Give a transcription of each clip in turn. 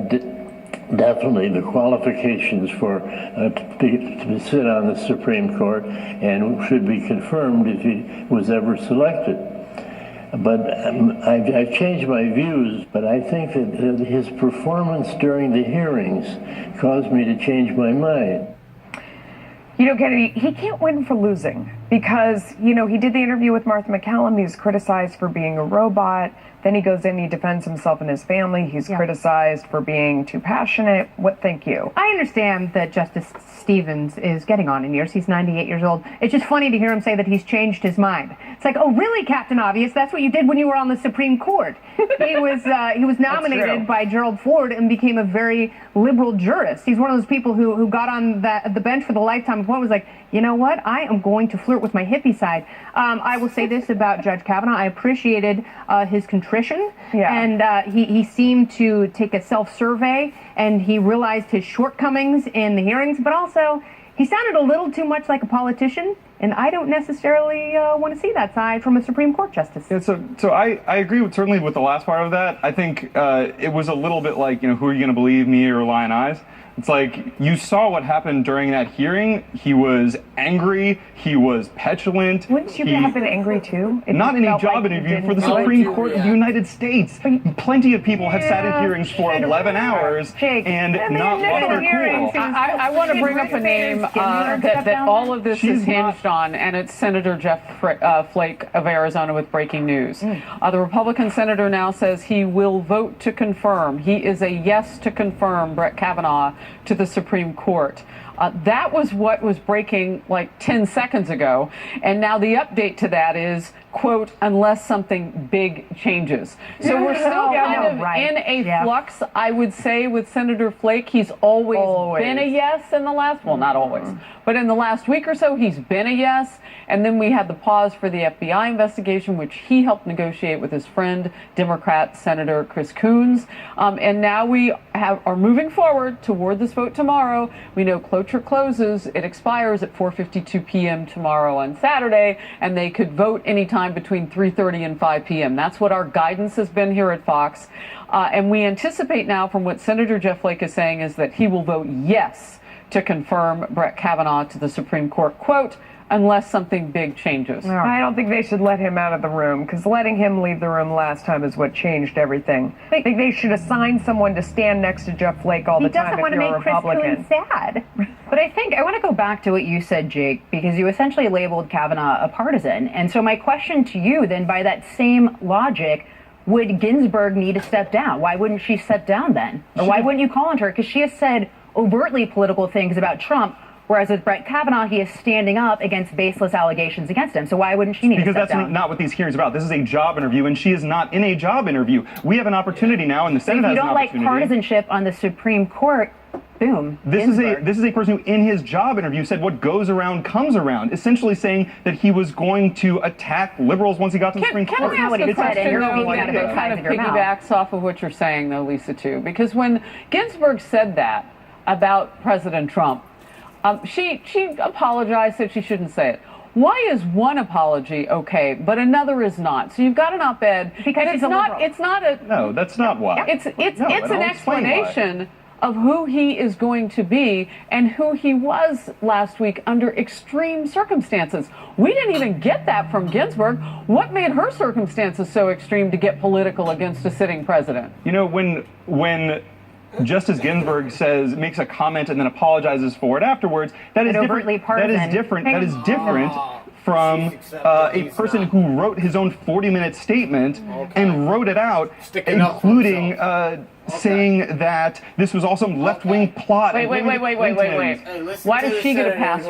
definitely the qualifications for to sit on the Supreme Court and should be confirmed if he was ever selected. But I've changed my views, but I think that his performance during the hearings caused me to change my mind. You know, Kennedy, he can't win for losing because, you know, he did the interview with Martha MacCallum. He was criticized for being a robot. Then he goes in, he defends himself and his family. He's criticized for being too passionate. What think you? I understand that Justice Stevens is getting on in years. He's 98 years old. It's just funny to hear him say that he's changed his mind. It's like, oh, really, Captain Obvious? That's what you did when you were on the Supreme Court. He was nominated by Gerald Ford and became a very liberal jurist. He's one of those people who got on the bench for the lifetime of what was like, you know what? I am going to flirt with my hippie side. I will say this about Judge Kavanaugh. I appreciated his contrition, and he seemed to take a self-survey, and he realized his shortcomings in the hearings, but also he sounded a little too much like a politician, and I don't necessarily want to see that side from a Supreme Court justice. Yeah, so I agree certainly with the last part of that. I think it was a little bit like, you know, who are you going to believe, me or Lion Eyes? It's like, you saw what happened during that hearing. He was angry. He was petulant. Wouldn't you have been angry too? Not in a job interview for the Supreme Court of the United States. Plenty of people have sat in hearings for 11 hours and not lost their cool. I want to bring up a name that all of this is hinged on, and it's Senator Jeff Flake of Arizona with breaking news. The Republican senator now says he will vote to confirm. He is a yes to confirm Brett Kavanaugh to the Supreme Court. That was what was breaking like 10 seconds ago. And now the update to that is, quote, unless something big changes. So we're still kind of in a flux, I would say, with Senator Flake. He's always been a yes in the last, well, not always, but in the last week or so, he's been a yes. And then we had the pause for the FBI investigation, which he helped negotiate with his friend, Democrat Senator Chris Coons. And now we are moving forward toward this vote tomorrow. We know cloture closes. It expires at 4:52 p.m. tomorrow on Saturday, and they could vote anytime between 3:30 and 5 p.m. That's what our guidance has been here at Fox. And we anticipate now from what Senator Jeff Flake is saying is that he will vote yes to confirm Brett Kavanaugh to the Supreme Court, quote, unless something big changes. I don't think they should let him out of the room, because letting him leave the room last time is what changed everything. I think they should assign someone to stand next to Jeff Flake all the time if you're a Republican. Chris Coons sad. But I think I want to go back to what you said, Jake, because you essentially labeled Kavanaugh a partisan. And so my question to you then, by that same logic, would Ginsburg need to step down? Why wouldn't she step down then? Or why wouldn't you call on her? Because she has said overtly political things about Trump, whereas with Brett Kavanaugh, he is standing up against baseless allegations against him. So why wouldn't she need to step down? Because that's not what these hearings are about. This is a job interview, and she is not in a job interview. We have an opportunity now, and the Senate has an opportunity. If you don't like partisanship on the Supreme Court, boom. This is a person who, in his job interview, said what goes around comes around, essentially saying that he was going to attack liberals once he got to the Supreme Court. Can I ask a question, though, that kind of piggybacks off of what you're saying, though, Lisa, too? Because when Ginsburg said that about President Trump, she apologized, said she shouldn't say it. Why is one apology okay, but another is not? So you've got an op-ed, because and it's not a. No, that's not why. It's an explanation of who he is going to be and who he was last week under extreme circumstances. We didn't even get that from Ginsburg. What made her circumstances so extreme to get political against a sitting president? You know, when Justice Ginsburg makes a comment and then apologizes for it afterwards, that is different. That is different from a person who wrote his own 40-minute statement and wrote it out, including saying that this was all some left-wing plot. Wait. Why does she get a pass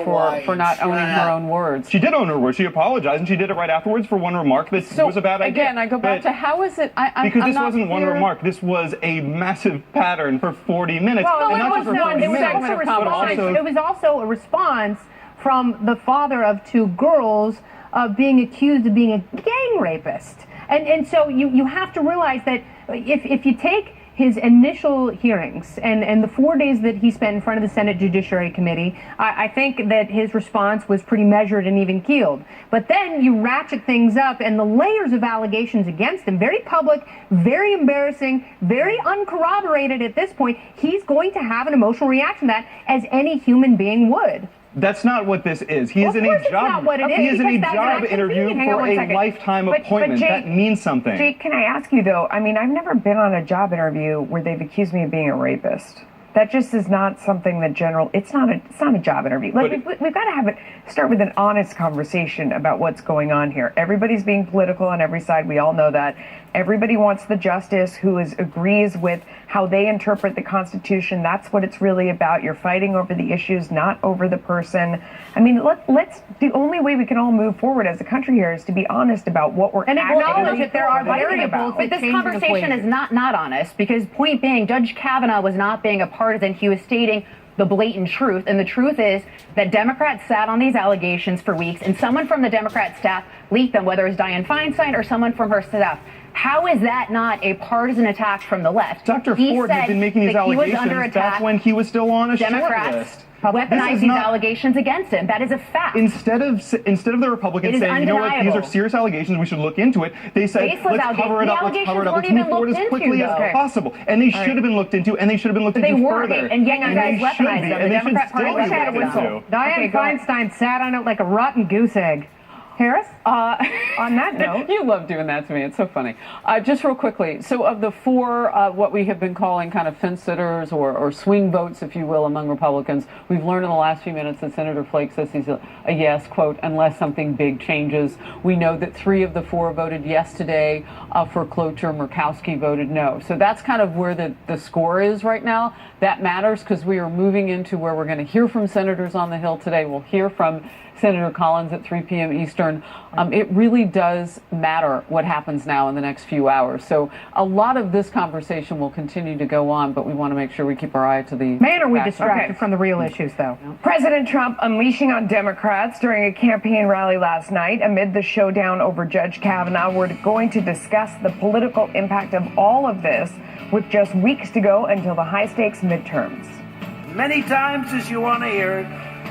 for not owning her own words? She did own her words. She apologized, and she did it right afterwards for one remark that was a bad idea. Again, I go back to how is it? Because this wasn't one remark. This was a massive pattern for 40 minutes. Well, and not just for 40 minutes, but also it was also a response from the father of two girls being accused of being a gang rapist. And so you have to realize that if you take his initial hearings and the 4 days that he spent in front of the Senate Judiciary Committee, I think that his response was pretty measured and even keeled. But then you ratchet things up, and the layers of allegations against him, very public, very embarrassing, very uncorroborated at this point, he's going to have an emotional reaction to that, as any human being would. That's not what this is. He is in a job. He is in a job interview for a lifetime appointment. Jake, that means something. Jake, can I ask you though? I mean, I've never been on a job interview where they've accused me of being a rapist. That just is not something that it's not a job interview. Like we've got to start with an honest conversation about what's going on here. Everybody's being political on every side. We all know that. Everybody wants the justice who agrees with how they interpret the Constitution. That's what it's really about. You're fighting over the issues, not over the person. I mean, the only way we can all move forward as a country here is to be honest about what we're and acknowledge that there are variables. But this conversation is not honest, because point being, Judge Kavanaugh was not being a partisan. He was stating the blatant truth, and the truth is that Democrats sat on these allegations for weeks, and someone from the Democrat staff leaked them, whether it was Dianne Feinstein or someone from her staff. How is that not a partisan attack from the left? Dr. Ford had been making these allegations back when he was still on a short list. Weaponize these allegations against him. That is a fact. Instead of the Republicans saying, you know what, these are serious allegations, we should look into it, they said, let's cover it up, let's move forward as quickly as possible. And they should have been looked into, and they should have been looked into further. And yet you guys weaponized them. The Democrat Party Dianne Feinstein sat on it like a rotten goose egg. Harris? On that note. You love doing that to me. It's so funny. Just real quickly. So of the four, what we have been calling kind of fence sitters or swing votes, if you will, among Republicans, we've learned in the last few minutes that Senator Flake says he's a yes, quote, unless something big changes. We know that 3 of the 4 voted yes today for cloture. Murkowski voted no. So that's kind of where the score is right now. That matters because we are moving into where we're going to hear from senators on the Hill today. We'll hear from Senator Collins at 3 p.m. Eastern. It really does matter what happens now in the next few hours. So a lot of this conversation will continue to go on, but we want to make sure we keep our eye to the... Man, are we distracted from the real issues, though? President Trump unleashing on Democrats during a campaign rally last night amid the showdown over Judge Kavanaugh. We're going to discuss the political impact of all of this with just weeks to go until the high-stakes midterms. Many times as you want to hear it,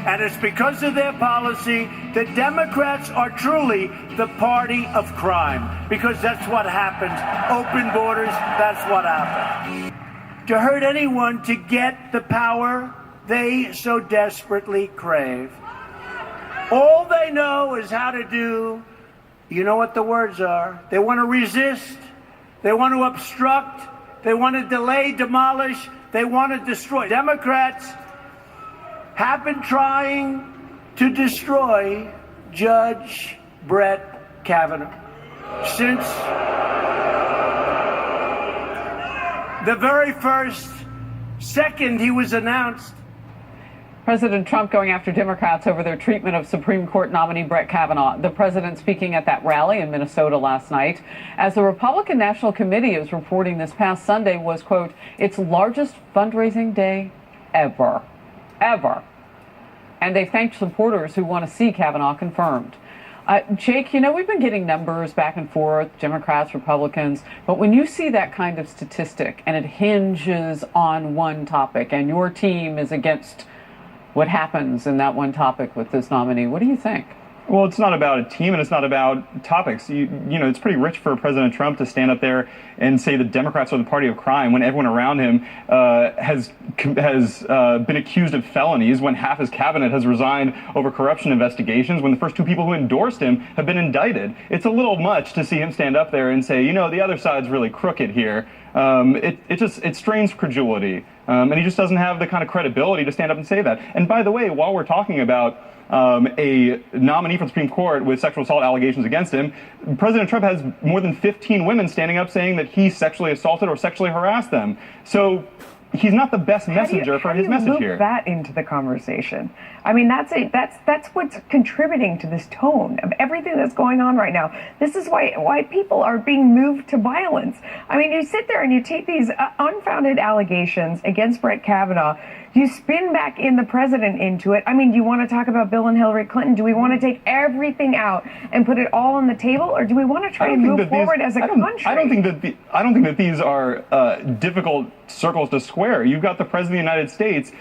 and it's because of their policy that Democrats are truly the party of crime, because that's what happens. Open borders, that's what happens. To hurt anyone to get the power they so desperately crave. All they know is how to do, you know what the words are. They want to resist, they want to obstruct, they want to delay, demolish, they want to destroy. Democrats have been trying to destroy Judge Brett Kavanaugh since the very first second he was announced. President Trump going after Democrats over their treatment of Supreme Court nominee Brett Kavanaugh. The president speaking at that rally in Minnesota last night, as the Republican National Committee is reporting this past Sunday was, quote, its largest fundraising day ever. And they thanked supporters who want to see Kavanaugh confirmed. Jake, you know, we've been getting numbers back and forth, Democrats, Republicans, but when you see that kind of statistic and it hinges on one topic and your team is against what happens in that one topic with this nominee, what do you think? Well, it's not about a team and it's not about topics. You know, it's pretty rich for President Trump to stand up there and say the Democrats are the party of crime when everyone around him has been accused of felonies, when half his cabinet has resigned over corruption investigations, when the first 2 people who endorsed him have been indicted. It's a little much to see him stand up there and say, you know, the other side's really crooked here. It strains credulity. And he just doesn't have the kind of credibility to stand up and say that. And by the way, while we're talking about a nominee for the Supreme Court with sexual assault allegations against him, President Trump has more than 15 women standing up saying that he sexually assaulted or sexually harassed them. So he's not the best messenger for his message here. Loop that into the conversation. I mean, that's what's contributing to this tone of everything that's going on right now. This is why people are being moved to violence. I mean, you sit there and you take these unfounded allegations against Brett Kavanaugh. You spin back in the president into it. I mean, do you want to talk about Bill and Hillary Clinton? Do we want to take everything out and put it all on the table, or do we want to try and move forward as a country? I don't think that these are difficult circles to square. You've got the president of the United States,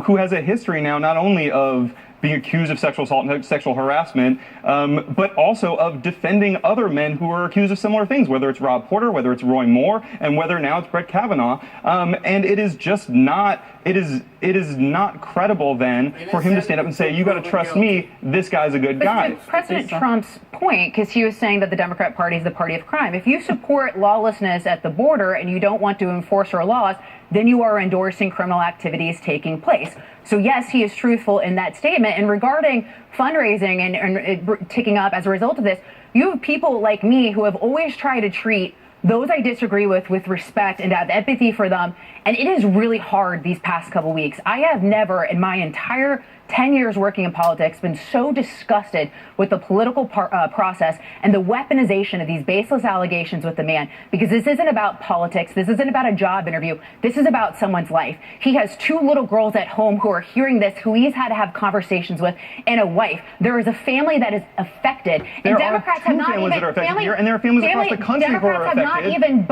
who has a history now not only of being accused of sexual assault and sexual harassment, but also of defending other men who are accused of similar things, whether it's Rob Porter, whether it's Roy Moore, and whether now it's Brett Kavanaugh. And it is just not, it is not credible then for him to stand up and say, you got to trust me, this guy's a good guy. President Trump's point, because he was saying that the Democrat Party is the party of crime. If you support lawlessness at the border and you don't want to enforce our laws, then you are endorsing criminal activities taking place. So yes, he is truthful in that statement. And regarding fundraising and it ticking up as a result of this, you have people like me who have always tried to treat those I disagree with respect and have empathy for them. And it is really hard these past couple weeks. I have never in my entire 10 years working in politics been so disgusted with the political process and the weaponization of these baseless allegations with the man, because this isn't about politics. This isn't about a job interview. This is about someone's life. He has 2 little girls at home who are hearing this, who he's had to have conversations with, and a wife. There is a family that is affected. There are 2 families that are affected here, and there are families across the country who are affected. Democrats have not even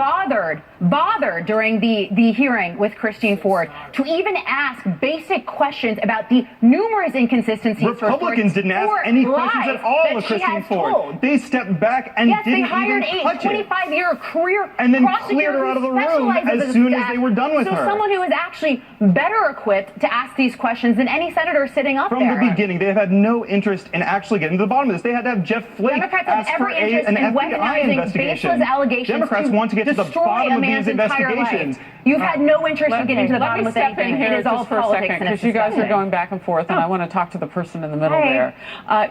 bothered during the hearing with Christine Ford to even ask basic questions about the numerous inconsistencies. Republicans didn't ask any questions at all of Christine Ford. They stepped back and didn't even touch it. Yes, they hired a 25-year career and then cleared her out of the room as soon as they were done with her. So someone who is actually better equipped to ask these questions than any senator sitting up there. From the beginning, they have had no interest in actually getting to the bottom of this. They had to have Jeff Flake ask for an FBI investigation. Democrats want to get to the bottom of these investigations. You've had no interest in getting to the bottom of anything. It is all for a second, because you guys are going back and forth, and I want to talk to the person in the middle there.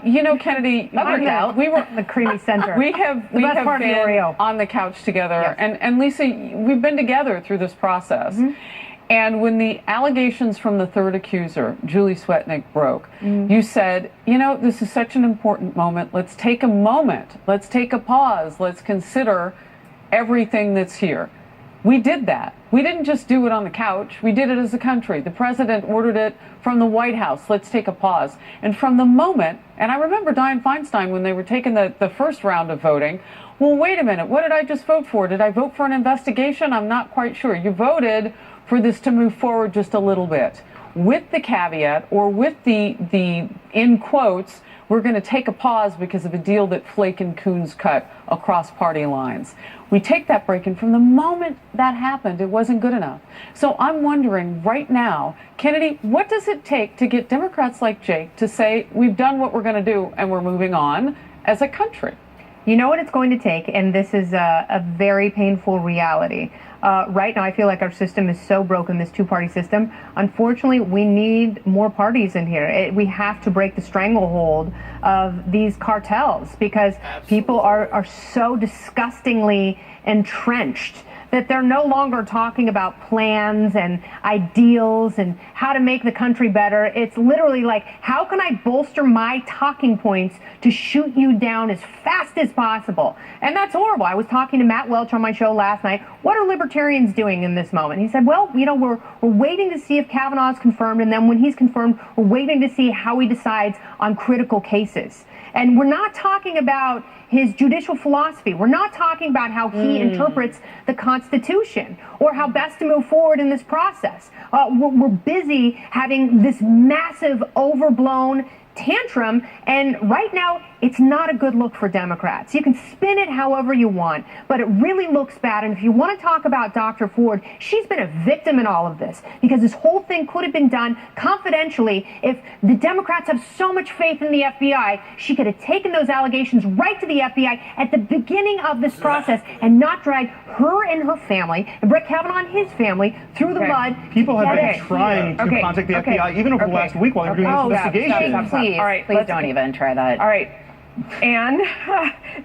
You know, Kennedy, we were the creamy center. We have been on the couch together, and Lisa, we've been together through this process. And when the allegations from the third accuser, Julie Swetnick, broke, you said, you know, this is such an important moment. Let's take a moment. Let's take a pause. Let's consider everything that's here. We did that. We didn't just do it on the couch. We did it as a country. The president ordered it from the White House. Let's take a pause. And from the moment, and I remember Dianne Feinstein when they were taking the first round of voting, well, wait a minute, what did I just vote for? Did I vote for an investigation? I'm not quite sure. You voted for this to move forward just a little bit, with the caveat, or with the in quotes, we're going to take a pause because of a deal that Flake and Coons cut across party lines. We take that break, and from the moment that happened, it wasn't good enough. So I'm wondering right now, Kennedy, what does it take to get Democrats like Jake to say, we've done what we're going to do and we're moving on as a country? You know what it's going to take, and this is a very painful reality. Right now, I feel like our system is so broken, this two-party system. Unfortunately, we need more parties in here. We have to break the stranglehold of these cartels, because people are so disgustingly entrenched that they're no longer talking about plans and ideals and how to make the country better. It's literally like, how can I bolster my talking points to shoot you down as fast as possible? And that's horrible. I was talking to Matt Welch on my show last night. What are libertarians doing in this moment? He said, well, you know, we're waiting to see if Kavanaugh is confirmed, and then when he's confirmed, we're waiting to see how he decides on critical cases. And we're not talking about his judicial philosophy. We're not talking about how he interprets the Constitution or how best to move forward in this process. We're busy having this massive, overblown tantrum, and right now it's not a good look for Democrats. You can spin it however you want, but it really looks bad. And if you want to talk about Dr. Ford, she's been a victim in all of this, because this whole thing could have been done confidentially. If the Democrats have so much faith in the FBI, she could have taken those allegations right to the FBI at the beginning of this process and not drag her and her family and Brett Kavanaugh and his family through the mud. People have been trying to contact the FBI even over the last week while they're doing this investigation. Please don't even try that. All right. And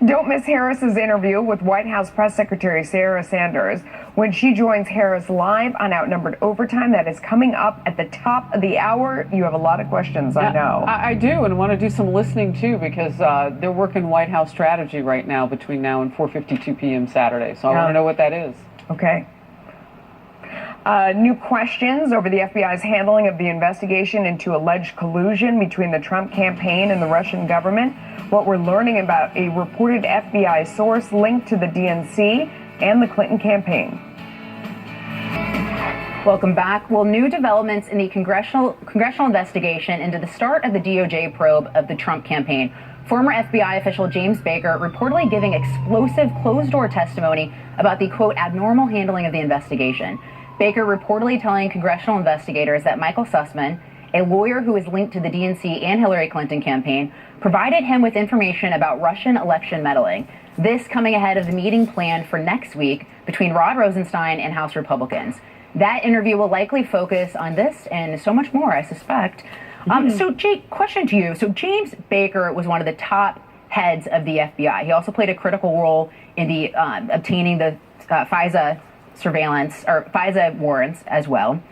don't miss Harris's interview with White House Press Secretary Sarah Sanders when she joins Harris live on Outnumbered Overtime. That is coming up at the top of the hour. You have a lot of questions, I know. I do, and want to do some listening too, because they're working White House strategy right now between now and 4:52 p.m. Saturday. So I want to know what that is. Okay. New questions over the FBI's handling of the investigation into alleged collusion between the Trump campaign and the Russian government. What we're learning about a reported FBI source linked to the DNC and the Clinton campaign. Welcome back. Well, new developments in the congressional investigation into the start of the DOJ probe of the Trump campaign. Former FBI official James Baker reportedly giving explosive closed-door testimony about the, quote, abnormal handling of the investigation. Baker reportedly telling congressional investigators that Michael Sussman, a lawyer who is linked to the DNC and Hillary Clinton campaign, provided him with information about Russian election meddling. This coming ahead of the meeting planned for next week between Rod Rosenstein and House Republicans. That interview will likely focus on this and so much more, I suspect. So, Jake, question to you. So, James Baker was one of the top heads of the FBI. He also played a critical role in the obtaining the FISA surveillance or FISA warrants as well.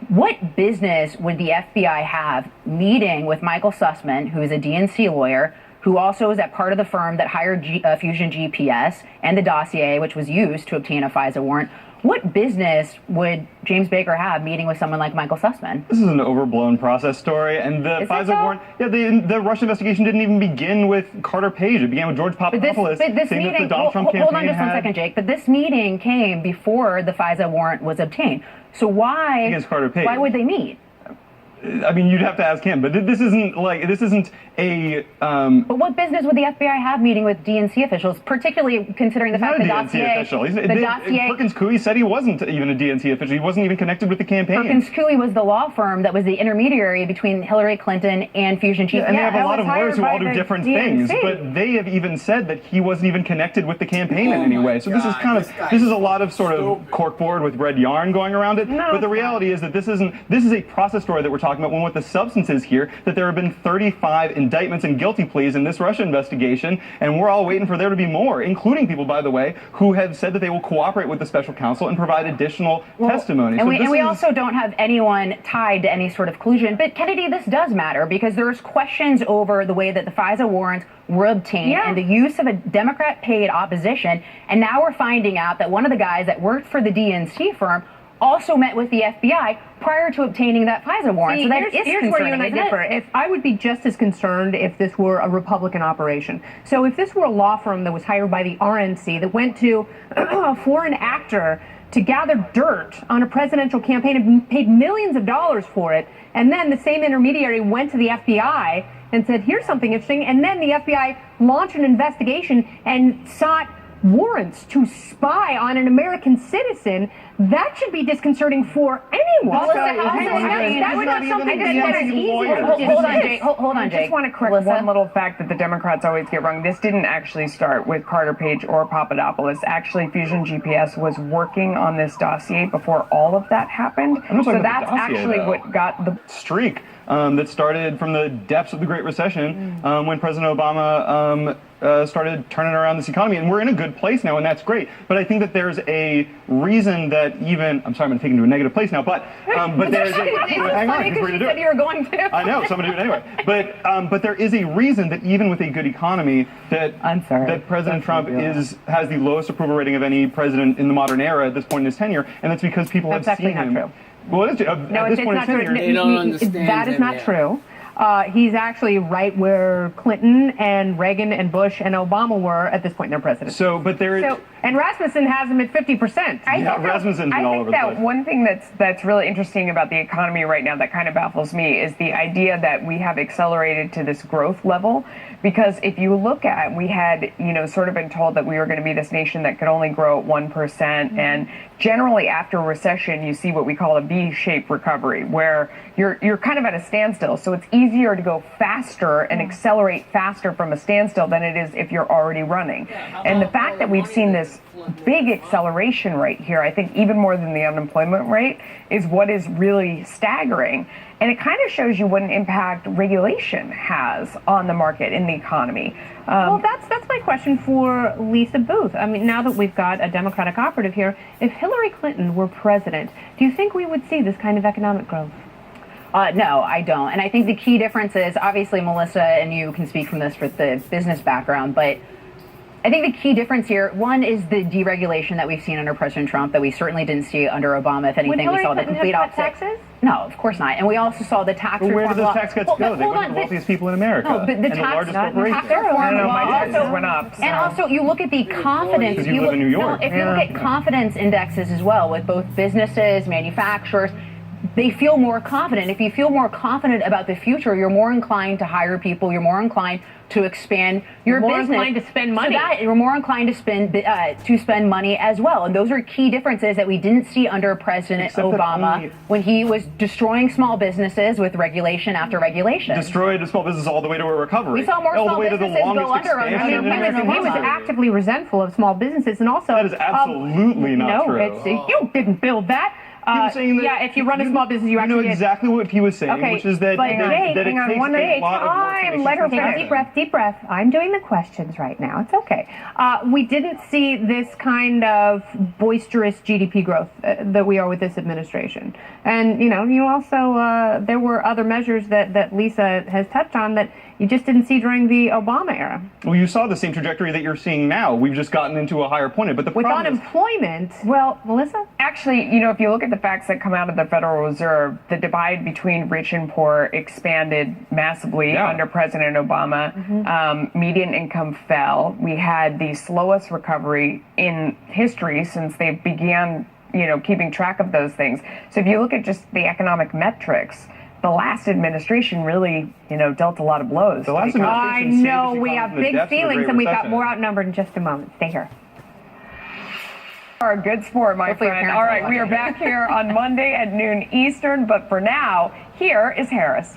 What business would the FBI have meeting with Michael Sussman, who is a DNC lawyer, who also is at part of the firm that hired Fusion GPS and the dossier, which was used to obtain a FISA warrant? What business would James Baker have meeting with someone like Michael Sussman? This is an overblown process story, and the FISA warrant, the Russian investigation didn't even begin with Carter Page. It began with George Papadopoulos saying that the Donald Trump campaign hold on just 1 second, Jake. But this meeting came before the FISA warrant was obtained. So why? Against Carter Page. Why would they meet? I mean, you'd have to ask him, but this isn't a. But what business would the FBI have meeting with DNC officials, particularly considering the fact that dossier? Perkins Coie said he wasn't even a DNC official. He wasn't even connected with the campaign. Perkins Coie was the law firm that was the intermediary between Hillary Clinton and Fusion GPS. And they have a lot of lawyers who all do different things, but they have even said that he wasn't even connected with the campaign in any way. So this is a lot of sort of corkboard with red yarn going around it. But the reality is that this is a process story that we're talking about, when what the substance is here, that there have been 35 indictments and guilty pleas in this Russia investigation, and we're all waiting for there to be more, including people, by the way, who have said that they will cooperate with the special counsel and provide additional testimony. And we also don't have anyone tied to any sort of collusion. But Kennedy, this does matter because there's questions over the way that the FISA warrants were obtained and the use of a Democrat-paid opposition. And now we're finding out that one of the guys that worked for the DNC firm also met with the FBI prior to obtaining that FISA warrant. See, so that here's where you and I differ. If I would be just as concerned if this were a Republican operation. So if this were a law firm that was hired by the RNC that went to a foreign actor to gather dirt on a presidential campaign and paid millions of dollars for it, and then the same intermediary went to the FBI and said, here's something interesting, and then the FBI launched an investigation and sought warrants to spy on an American citizen, that should be disconcerting for anyone. That would not something that's easy. Hold on, Jake. I just want to correct one little fact that the Democrats always get wrong. This didn't actually start with Carter Page or Papadopoulos. Actually, Fusion GPS was working on this dossier before all of that happened. So that's actually what got the streak that started from the depths of the Great Recession when President Obama started turning around this economy, and we're in a good place now, and that's great. But I think that there's a reason that even I'm going to take it to a negative place now, but there's hang on, because we're going to do it. You were going to. I know, so I'm going to do it anyway. But there is a reason that even with a good economy, that President Trump has the lowest approval rating of any president in the modern era at this point in his tenure, and that's because people have seen him. True. Well, at this point in his tenure, they don't understand that is not true. He's actually right where Clinton and Reagan and Bush and Obama were at this point in their presidency. And Rasmussen has him at 50%. Rasmussen's been all over the place. One thing that's really interesting about the economy right now that kind of baffles me is the idea that we have accelerated to this growth level. Because if you look at, we had, sort of been told that we were going to be this nation that could only grow at 1%. And generally after a recession, you see what we call a V-shaped recovery, where you're kind of at a standstill. So it's easier to go faster and accelerate faster from a standstill than it is if you're already running. And the fact that we've seen this this big acceleration rate here. I think even more than the unemployment rate is what is really staggering. And it kind of shows you what an impact regulation has on the market in the economy. Well, that's my question for Lisa Booth. I mean, now that we've got a Democratic operative here, if Hillary Clinton were president, do you think we would see this kind of economic growth? No, I don't. And I think the key difference is, obviously, Melissa and you can speak from this with the business background, but I think the key difference here, one is the deregulation that we've seen under President Trump that we certainly didn't see under Obama. If anything, we saw the complete opposite. Taxes? No, of course not. And we also saw the tax reform. Where do those tax cuts go? They went to the wealthiest people in America. No, but the and tax, the largest the corporations. tax reform my taxes also went up. So. And also, you look at the confidence. Because you live in New York. No, if you look at confidence indexes as well, with both businesses, manufacturers, they feel more confident. If you feel more confident about the future, you're more inclined to hire people. You're more inclined to expand your more business. inclined to spend money. So that you're more inclined to spend money as well. And those are key differences that we didn't see under President Except that Obama when he was destroying small businesses with regulation after regulation. Destroyed small business all the way to a recovery. We saw more all small the way to the businesses go longest under expansion in American he was history. actively resentful of small businesses, and also That is absolutely not true. No, you didn't build that. was saying that yeah, if you run a small business, you know actually exactly what he was saying, Okay, which is that, but that, Jake, that it hang on, takes one at a a lot of work to time. make Let her something finish. happen. Deep breath. I'm doing the questions right now. It's okay. We didn't see this kind of boisterous GDP growth that we are with this administration. And, you also, there were other measures that Lisa has touched on that you just didn't see during the Obama era. Well, you saw the same trajectory that you're seeing now. We've just gotten into a higher point. But the With problem unemployment, Melissa? Actually, if you look at the facts that come out of the Federal Reserve, the divide between rich and poor expanded massively under President Obama. Median income fell. We had the slowest recovery in history since they began, keeping track of those things. So if you look at just the economic metrics, the last administration really, dealt a lot of blows. The last I administration know saved this we economy have from the big depths of the feelings, Great and we've got Recession. more outnumbered in just a moment. Stay here. Are a good sport, my Hopefully your friend. parents All are right, we are watching. back here on Monday at noon Eastern, but for now, here is Harris.